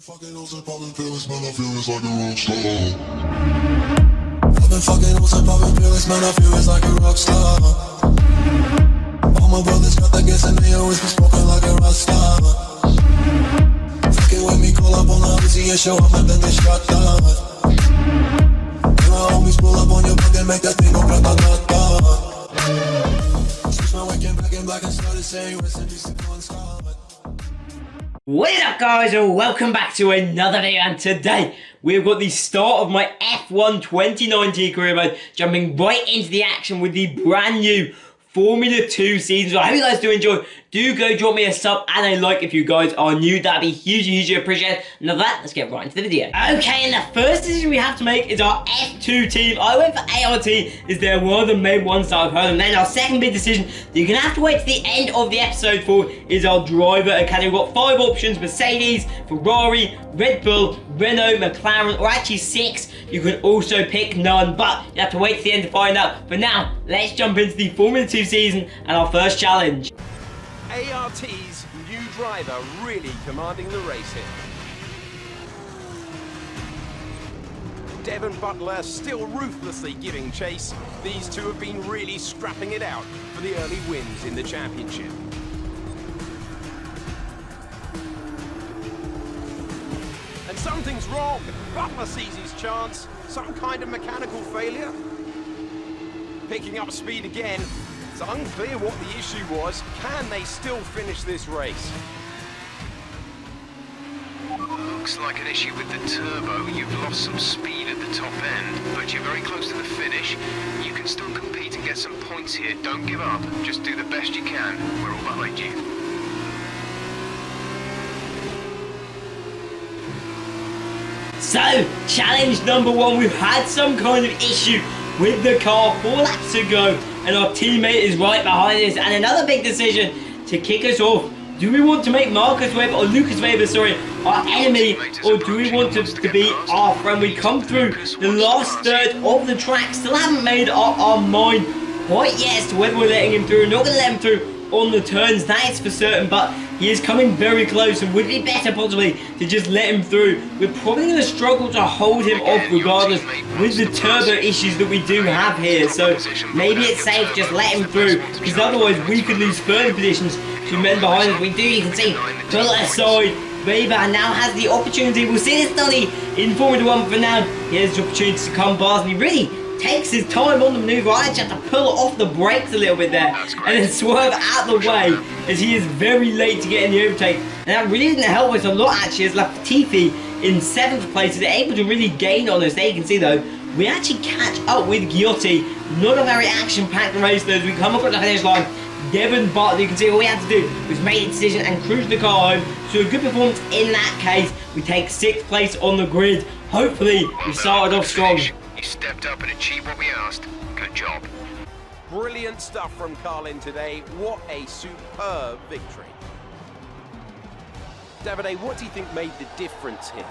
Fucking hoes and popping pills, man, I feel it's like a rock star. I've been fucking hoes and popping pills, man, I feel it's like a rock star. All my brothers got that gas and they always been smoking like a rock star. Fucking with me, call up on the Rossi and show up and then get shot down. And my homies pull up on your block and make that thing go grata-ta-ta. Switch my waking back in black and started saying rest in peace to One Star. What is up, guys, and welcome back to another video. And today we've got the start of my F1 2019 career mode, jumping right into the action with the brand new Formula 2 season. So I hope you guys do enjoy. Do go drop me a sub and a like if you guys are new. That'd be hugely appreciated. Now that, let's get right into the video. Okay, and the first decision we have to make is our F2 team. I went for ART, is they're one of the main ones that I've heard. And then our second big decision that you're gonna have to wait to the end of the episode for is our driver academy. We've got 5 options: Mercedes, Ferrari, Red Bull, Renault, McLaren, or actually 6. You can also pick none, but you have to wait to the end to find out. But now, let's jump into the Formula 2 season and our first challenge. ART's new driver really commanding the race here. Devon Butler still ruthlessly giving chase. These two have been really scrapping it out for the early wins in the championship. And something's wrong. Butler sees his chance. Some kind of mechanical failure. Picking up speed again. It's unclear what the issue was. Can they still finish this race? Looks like an issue with the turbo. You've lost some speed at the top end, but you're very close to the finish. You can still compete and get some points here. Don't give up. Just do the best you can. We're all behind you. So, challenge number 1, we've had some kind of issue with the car 4 laps to go, and our teammate is right behind us. And another big decision to kick us off: do we want to make Lukas Weber, our enemy, or do we want to be our friend? We come through the last third of the track, still haven't made up our mind quite yet as to whether we're letting him through. We're not going to let him through on the turns, that is for certain, but he is coming very close, and would be better possibly to just let him through. We're probably going to struggle to hold him off regardless with the turbo issues that we do have here, so maybe it's safe just let him through, because otherwise we could lose further positions to men behind us. We do, you can see, pull aside. Weber now has the opportunity. We'll see this study in Formula 1, but for now he has the opportunity to come past, and he really takes his time on the maneuver. I actually have to pull off the brakes a little bit there and then swerve out the way, as he is very late to get in the overtake. And that really didn't help us a lot actually, as Latifi in 7th place is able to really gain on us. There you can see though, we actually catch up with Giotti. Not a very action-packed race though, as we come across the finish line. Devon Butler, you can see all we had to do was make a decision and cruise the car home. So a good performance in that case. We take 6th place on the grid. Hopefully we started off strong. You stepped up and achieved what we asked. Good job. Brilliant stuff from Carlin today. What a superb victory. Davide, what do you think made the difference here?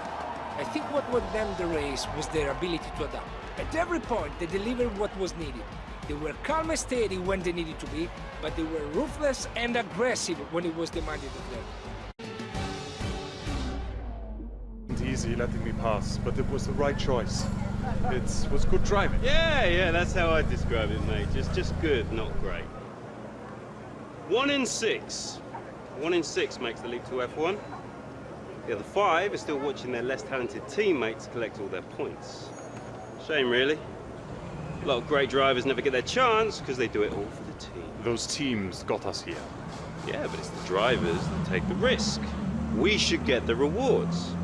I think what won them the race was their ability to adapt. At every point, they delivered what was needed. They were calm and steady when they needed to be, but they were ruthless and aggressive when it was demanded of them. It wasn't easy letting me pass, but it was the right choice. It was good driving. Yeah, that's how I describe it, mate. Just good, not great. 1 in 6. 1 in 6 makes the leap to F1. The other 5 are still watching their less talented teammates collect all their points. Shame, really. A lot of great drivers never get their chance because they do it all for the team. Those teams got us here. Yeah, but it's the drivers that take the risk. We should get the rewards.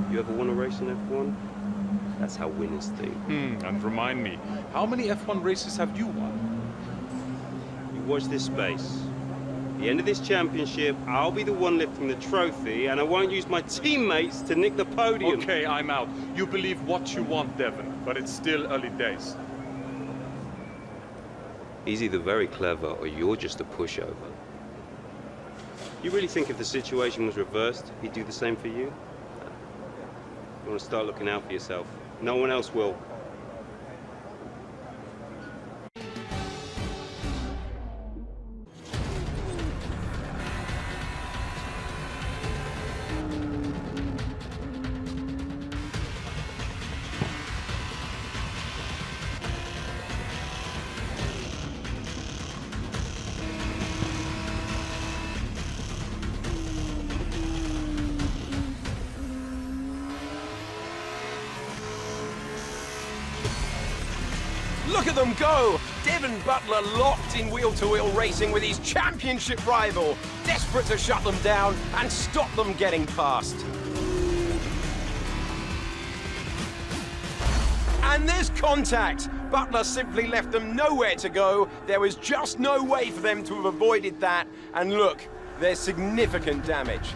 You ever won a race in F1? That's how winners think. And remind me, how many F1 races have you won? You watch this space. At the end of this championship, I'll be the one lifting the trophy, and I won't use my teammates to nick the podium. Okay, I'm out. You believe what you want, Devon, but it's still early days. He's either very clever or you're just a pushover. You really think if the situation was reversed, he'd do the same for you? You want to start looking out for yourself. No one else will. Look at them go! Devon Butler locked in wheel-to-wheel racing with his championship rival, desperate to shut them down and stop them getting past. And there's contact. Butler simply left them nowhere to go. There was just no way for them to have avoided that. And look, there's significant damage.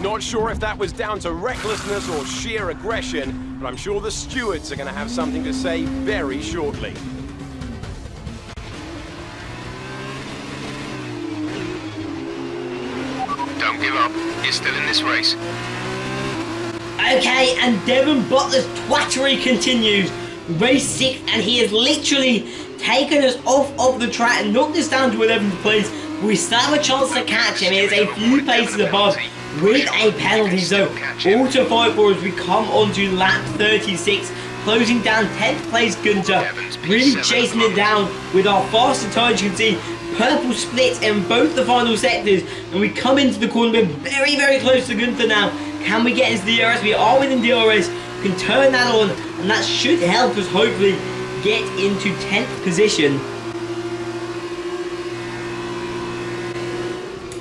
Not sure if that was down to recklessness or sheer aggression, but I'm sure the stewards are going to have something to say very shortly. Don't give up. You're still in this race. Okay, and Devon Butler's twattery continues. Race 6, and he has literally taken us off of the track and knocked us down to 11th place. We still have a chance to catch him. He is a few places above with a penalty, so all to fight for as we come onto lap 36, closing down 10th place Gunter, really chasing it down with our faster tires. You can see purple splits in both the final sectors, and we come into the corner. We're very, very close to Gunter now. Can we get into the DRS? We are within DRS. We can turn that on, and that should help us hopefully get into 10th position.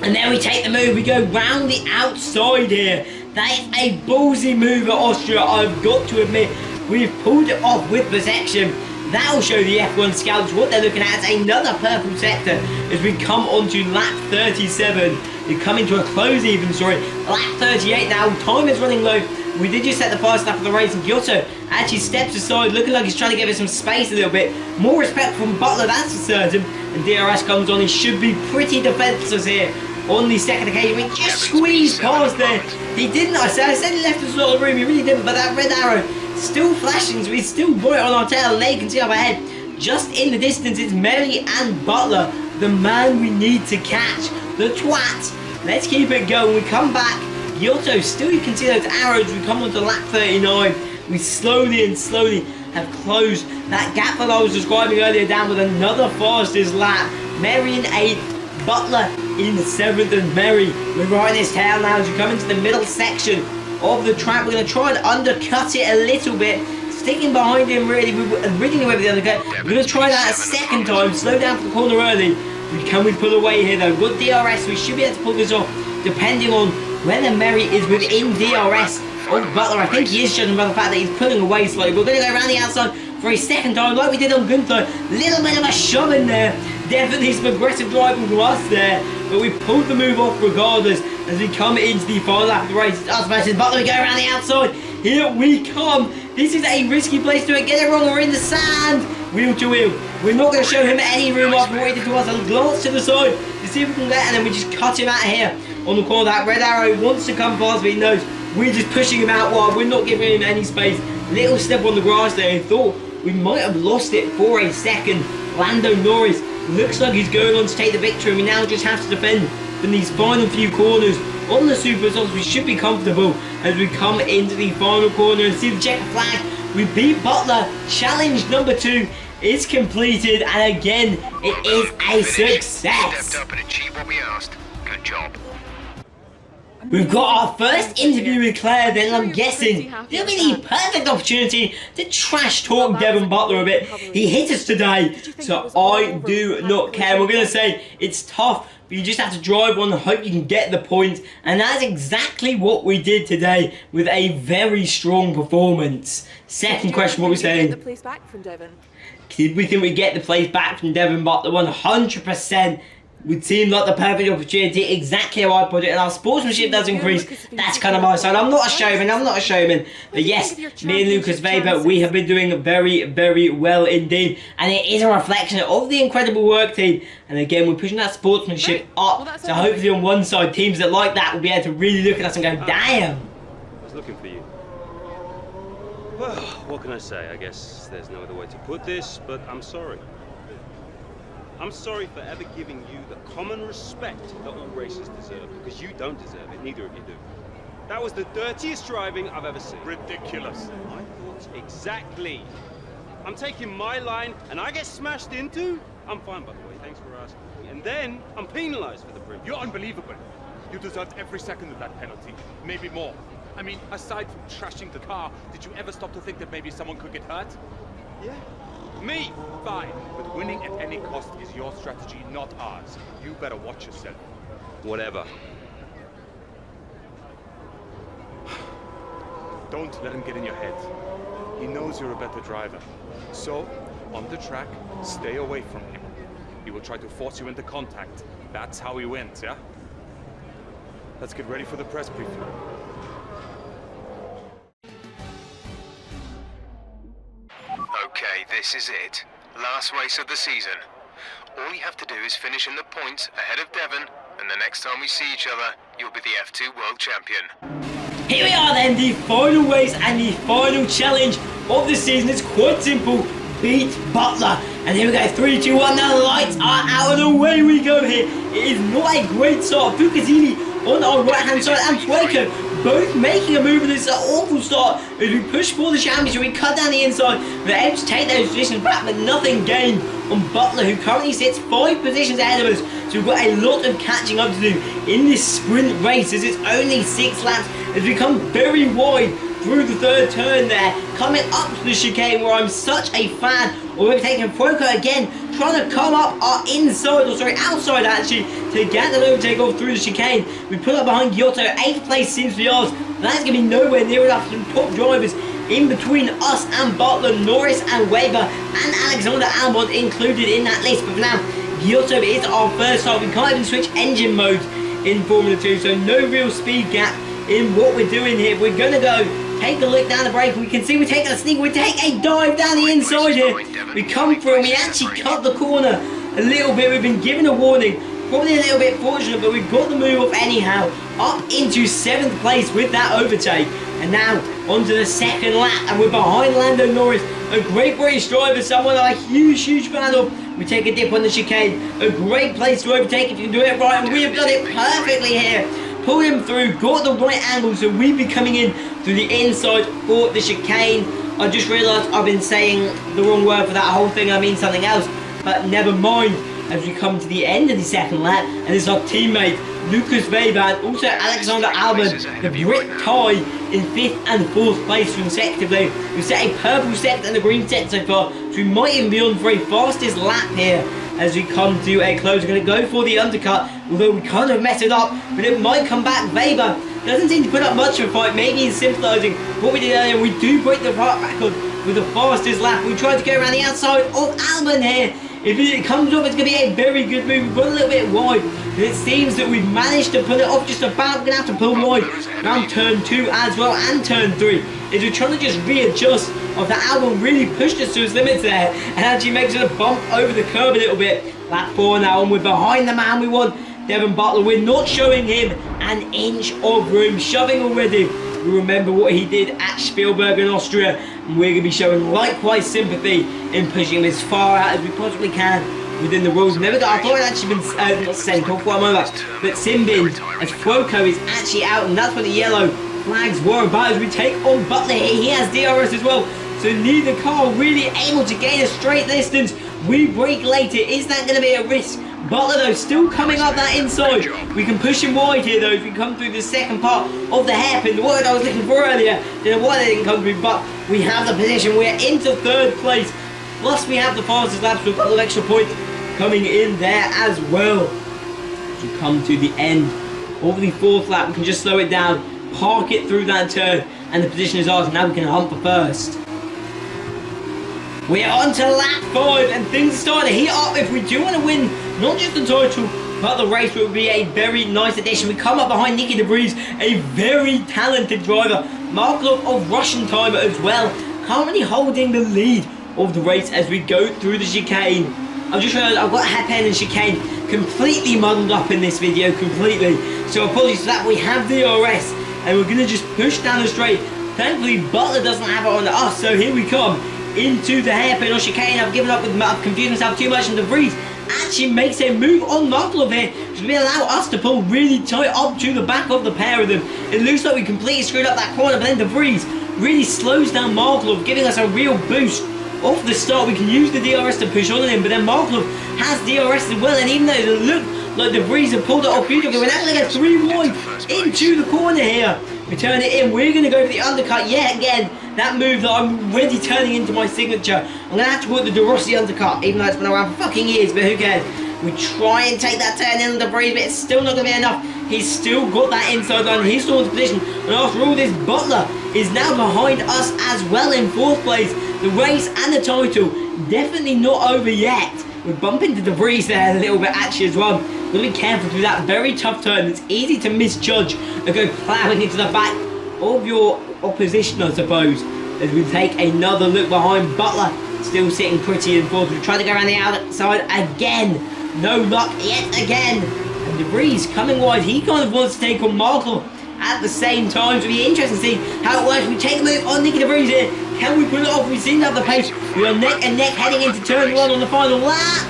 And then we take the move, we go round the outside here. That is a ballsy move at Austria, I've got to admit. We've pulled it off with protection. That'll show the F1 scouts what they're looking at. It's another purple sector as we come onto lap 37. We come into a close even, lap 38 now. Time is running low. We did just set the first lap of the race, and Giotto actually steps aside, looking like he's trying to give us some space a little bit. More respect from Butler, that's for certain. And DRS comes on. He should be pretty defenseless here. On the second occasion, we just squeezed past there. He didn't, I said he left us a lot of room, he really didn't, but that red arrow still flashing, so we still got it on our tail, and there you can see up ahead, just in the distance, it's Merry and Butler, the man we need to catch, the twat. Let's keep it going. We come back, Giotto, still you can see those arrows. We come on to lap 39, we slowly have closed that gap that I was describing earlier down with another fastest lap. Merry in 8th, Butler in the 7th, and Merry, we're riding his tail now as we come into the middle section of the track. We're going to try and undercut it a little bit, sticking behind him really, ridding him with the undercut. We're going to try that a second time, slow down for the corner early. Can we pull away here though? We've got DRS, we should be able to pull this off, depending on whether Merry is within DRS of Butler. I think he is, judging by the fact that he's pulling away slightly. We're going to go around the outside for a second time, like we did on Gunther. Little bit of a shove in there. Definitely some aggressive driving from us there, but we pulled the move off regardless as we come into the final lap of the race. It's us versus Butler. We go around the outside. Here we come. This is a risky place to get it wrong. We're in the sand. Wheel to wheel. We're not going to show him any room after what he did to us. A glance to the side to see if we can get, and then we just cut him out here on the corner. That red arrow wants to come past, but he knows we're just pushing him out wide. We're not giving him any space. Little step on the grass there. He thought we might have lost it for a second. Lando Norris looks like he's going on to take the victory. We now just have to defend in these final few corners on the super softs. We should be comfortable as we come into the final corner and see the checker flag. We beat Butler. Challenge number 2 is completed, and again it is a success. Stepped up and achieved what we asked. Good job. We've got our first interview with Claire, then I'm guessing it'll be the perfect opportunity to trash talk Devon Butler a bit. He hit us today, so I do not care. We're going to say it's tough, but you just have to drive on and hope you can get the points. And that's exactly what we did today with a very strong performance. Second question, what are we saying? The place back from Devon. Did we think we'd get the place back from Devon Butler? 100%. Would seem like the perfect opportunity, exactly how I put it, and our sportsmanship does increase. That's kind of my side. I'm not a showman, but yes, me and Lukas Weber, we have been doing very, very well indeed, and it is a reflection of the incredible work team. And again, we're pushing that sportsmanship up, so hopefully on one side, teams that like that will be able to really look at us and go, damn. I was looking for you. Well, what can I say? I guess there's no other way to put this, but I'm sorry. I'm sorry for ever giving you the common respect that all racers deserve, because you don't deserve it, neither of you do. That was the dirtiest driving I've ever seen. Ridiculous. My thoughts exactly. I'm taking my line and I get smashed into? I'm fine, by the way, thanks for asking. And then I'm penalized for the privilege. You're unbelievable. You deserved every second of that penalty, maybe more. I mean, aside from trashing the car, did you ever stop to think that maybe someone could get hurt? Yeah? Me? Fine. But winning at any cost is your strategy, not ours. You better watch yourself. Whatever. Don't let him get in your head. He knows you're a better driver. So, on the track, stay away from him. He will try to force you into contact. That's how he wins, yeah? Let's get ready for the press briefing. Okay, this is it. Last race of the season. All you have to do is finish in the points ahead of Devon, and the next time we see each other, you'll be the F2 World Champion. Here we are then, the final race and the final challenge of the season. It's quite simple. Beat Butler. And here we go, 3, 2, 1, the lights are out and away we go here. It is not a great start. Fucasini on our right hand side and Fueco both making a move in this awful start as we push for the championship. We cut down the inside, we're able to take those positions back, but nothing gained on Butler, who currently sits 5 positions ahead of us. So we've got a lot of catching up to do in this sprint race, as it's only 6 laps as we come very wide through the third turn there, coming up to the chicane where I'm such a fan. We're taking Fueco again, trying to come up our inside, or sorry, outside actually, to get an overtake off through the chicane. We pull up behind Giotto, 8th place seems to be ours. That's going to be nowhere near enough. Some top drivers in between us and Butler, Norris and Weber and Alexander Albon included in that list. But for now, Giotto is our first start. We can't even switch engine modes in Formula 2, so no real speed gap in what we're doing here. We're going to go take a look down the brake. We can see we're taking a sneak. We take a dive down the inside here. We come through and we actually cut the corner a little bit. We've been given a warning. Probably a little bit fortunate, but we've got the move off anyhow. Up into 7th place with that overtake. And now onto the second lap. And we're behind Lando Norris, a great British driver, someone I'm a huge fan of. We take a dip on the chicane. A great place to overtake if you can do it right. And we have done it perfectly here. Pulled him through, got the right angle, so we'd be coming in through the inside for the chicane. I just realised I've been saying the wrong word for that whole thing. I mean something else, but never mind. As we come to the end of the second lap, and it's our teammate Lukas Weber and also Alexander Albon, the Brit tie in 5th and 4th place consecutively. We've set a purple set and a green set so far, so we might even be on for a fastest lap here as we come to a close. We're going to go for the undercut, although we kind of messed it up, but it might come back. Weber doesn't seem to put up much of a fight. Maybe he's sympathising what we did earlier. We do break the record with the fastest lap. We tried to go around the outside of Albon here. If it comes off, it's going to be a very good move. We've got a little bit wide, and it seems that we've managed to pull it off just about. We're going to have to pull wide around turn 2 as well, and turn 3. As we're trying to just readjust after Albon really pushed us to his limits there, and actually makes it a bump over the curb a little bit. Lap 4 now, and we're behind the man we want, Devon Butler. We're not showing him an inch of room, shoving already. We remember what he did at Spielberg in Austria, and we're going to be showing likewise sympathy in pushing him as far out as we possibly can within the rules. Never got, I thought it actually been not sent off one moment, but Simbin as Fueco is actually out, and that's what the yellow flags were about as we take on Butler here. He has DRS as well, so neither car really able to gain a straight distance. We brake later. Is that going to be a risk? Butler though still coming up that inside. We can push him wide here though if we come through the second part of the hairpin. The word I was looking for earlier. Don't know why they didn't come through, but we have the position. We're into 3rd place. Plus we have the fastest laps with a couple of extra points coming in there as well. As we come to the end of the 4th lap, we can just slow it down, park it through that turn, and the position is ours. Now we can hunt for 1st. We're on to lap 5 and things are starting to heat up if we do want to win not just the title but the race. Would be a very nice addition. We come up behind Nicky De Vries, a very talented driver, Markov of Russian timer as well, currently holding the lead of the race as we go through the chicane. I've just realised I've got hairpin and chicane completely muddled up in this video, completely, so apologies for that. We have DRS and we're going to just push down the straight. Thankfully Butler doesn't have it on us, so here we come into the hairpin or chicane. I've given up with, I've confused myself too much, and De Vries actually makes a move on Markov here, which will allow us to pull really tight up to the back of the pair of them. It looks like we completely screwed up that corner, but then De Vries really slows down Markov, giving us a real boost off the start. We can use the DRS to push on him, but then Markov has DRS as well, and even though it looked like De Vries have pulled it off beautifully, we're now going to get 3 wide into the corner here. We turn it in. We're going to go for the undercut yet again. That move that I'm already turning into my signature. I'm going to have to work the Rossi undercut, even though it's been around for fucking years, but who cares? We try and take that turn in on the breeze, but it's still not going to be enough. He's still got that inside line. He's still in position. And after all this, Butler is now behind us as well in 4th place. The race and the title definitely not over yet. We bump into the breeze there a little bit actually as well. Got to be careful through that very tough turn. It's easy to misjudge and go ploughing into the back of your opposition, I suppose. As we take another look behind, Butler still sitting pretty in 4th. We try to go around the outside again. No luck yet again. And the breeze coming wide. He kind of wants to take on Markle at the same time. So it'll be interesting to see how it works. We take a move on Nicky the Breeze here. Can we pull it off? We seem to have the pace. We are neck and neck heading into turn 1 on the final lap.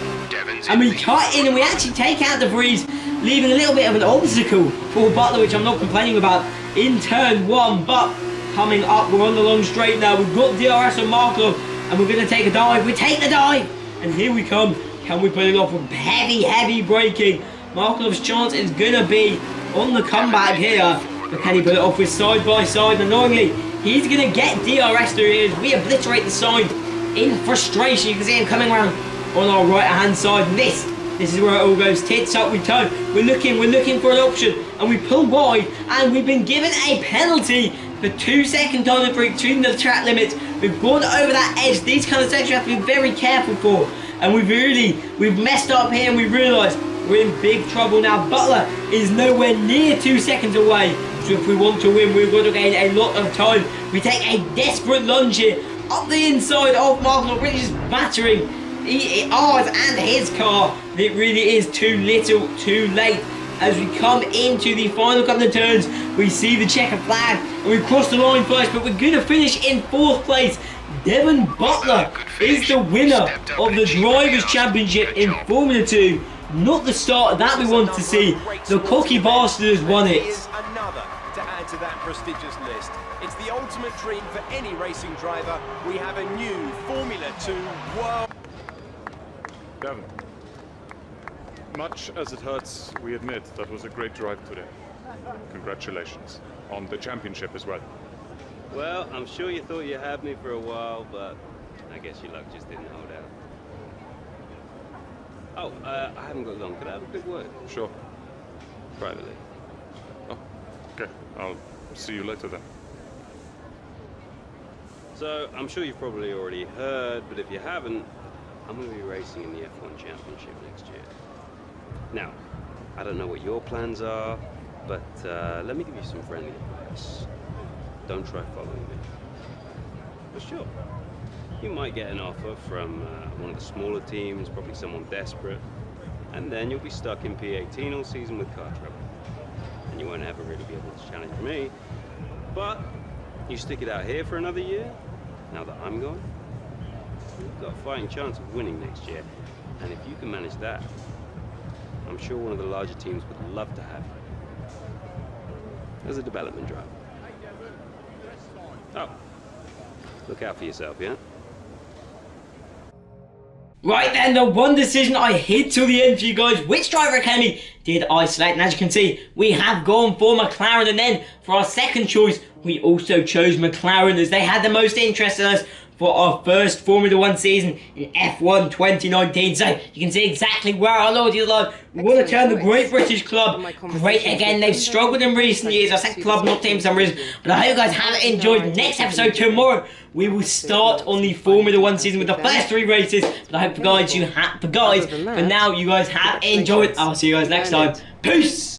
And we cut in and we actually take out the Breeze, leaving a little bit of an obstacle for Butler, which I'm not complaining about, in turn 1. But coming up, we're on the long straight now. We've got DRS and Markle, and we're going to take a dive. We take the dive. And here we come. Can we pull it off with heavy braking? Markov's chance is going to be on the comeback here. But can he pull it off with side by side? Annoyingly, he's going to get DRS through here as we obliterate the side in frustration. You can see him coming around on our right hand side. And this is where it all goes tits up. We turn. We're looking for an option. And we pull wide. And we've been given a penalty for 2 seconds on the break between the track limits. We've gone over that edge. These kind of sections you have to be very careful for. And we've messed up here and we realise we're in big trouble now. Butler is nowhere near 2 seconds away. So if we want to win, we've got to gain a lot of time. We take a desperate lunge here up the inside of Markle, which is battering ours and his car. It really is too little, too late. As we come into the final couple of turns, we see the checker flag and we cross the line first, but we're going to finish in 4th place. Devon Butler is the winner of the Drivers' Championship in Formula 2. Not the start that we want to see. The cocky bastard has won it. Here's another to add to that prestigious list. It's the ultimate dream for any racing driver. We have a new Formula 2 world. Devon, much as it hurts, we admit that was a great drive today. Congratulations on the championship as well. Well, I'm sure you thought you had me for a while, but I guess your luck just didn't hold out. Oh, I haven't got long. Could I have a quick word? Sure. Privately. Oh, okay. I'll see you later then. So, I'm sure you've probably already heard, but if you haven't, I'm going to be racing in the F1 Championship next year. Now, I don't know what your plans are, but let me give you some friendly advice. Don't try following me. But sure, you might get an offer from one of the smaller teams, probably someone desperate, and then you'll be stuck in P18 all season with car trouble. And you won't ever really be able to challenge me. But you stick it out here for another year, now that I'm gone, you've got a fighting chance of winning next year. And if you can manage that, I'm sure one of the larger teams would love to have you as a development driver. Oh, look out for yourself, yeah? Right then, the one decision I hid till the end for you guys. Which driver academy did I select? And as you can see, we have gone for McLaren. And then for our second choice, we also chose McLaren as they had the most interest in us for our first Formula 1 season in F1 2019. So you can see exactly where our loyalty is live. We want to turn the Great British Club great again. They've struggled in recent years. Our second club, not team for some reason. But I hope you guys have enjoyed. Next episode tomorrow, we will start on the Formula 1 season with the first 3 races. But I hope for now you guys have enjoyed. I'll see you guys next time. Peace!